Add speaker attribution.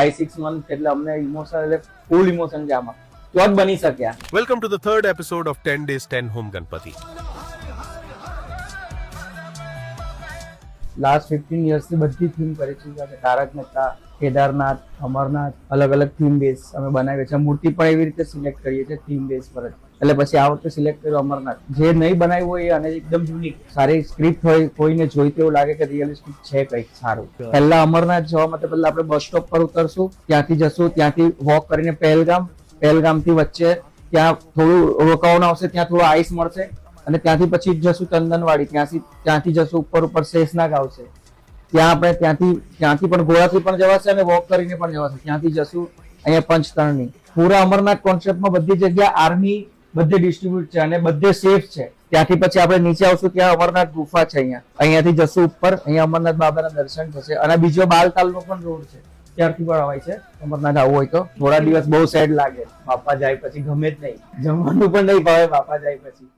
Speaker 1: 5-6 months એટલે અમને emotional એટલે ફૂલ ઇમોશન છે આમાં, તો જ બની શક્યા.
Speaker 2: Welcome to the third episode of 10 Days 10 Home Ganpati.
Speaker 1: Last 15 yearsથી બધી થીમ કરી ચૂક્યા છે. તારક મહેતા, કેદારનાથ, અમરનાથ, અલગ અલગ થીમ બેઝ અમે બનાવીએ છીએ. મૂર્તિ પણ એવી રીતે સિલેક્ટ કરીએ છીએ થીમ બેઝ પર જ. એટલે પછી આ વખતે સિલેક્ટ કર્યું અમરનાથ. જે નહીં બનાવ્યું હોય અને એકદમ યુનિક સારી સ્ક્રિપ્ટ હોય, કોઈને જોઈતું એવું લાગે કે રિયલિસ્ટિક છે કંઈક સારું. પહેલા અમરનાથ જવા માટે પહેલા આપણે બસ સ્ટોપ પર ઉતરશું, ત્યાંથી જશું, ત્યાંથી વોક કરીને પહેલગામ થી વચ્ચે ત્યાં થોડું રોકાવાનું આવશે, ત્યાં થોડું આઈસ મળશે અને ત્યાંથી પછી જશું ચંદનવાડી, ત્યાંથી જશું ઉપર શેષનાગ આવશે. ત્યાં આપણે ત્યાંથી પણ ઘોડાથી પણ જવાશે અને વોક કરીને પણ જવાશે. ત્યાંથી જશું અહીંયા પંચતરણી. પૂરા અમરનાથ કોન્સેપ્ટમાં બધી જગ્યા આર્મી બધે ડિસ્ટ્રીબ્યુટ છે અને બધે સેફ છે. ત્યાંથી પછી આપણે નીચે આવશું, ત્યાં અમરનાથ ગુફા છે. અહીંયાથી જશું ઉપર, અહીંયા અમરનાથ બાબાના દર્શન થશે. અને બીજો બાલતાલનો પણ રોડ છે, ત્યારથી પણ અવાય છે. અમરનાથ આવવું હોય તો થોડા દિવસ બહુ સેડ લાગે, બાપા જાય પછી ગમે જ નહીં, જમવાનું પણ નહીં ભાવે બાપા જાય પછી.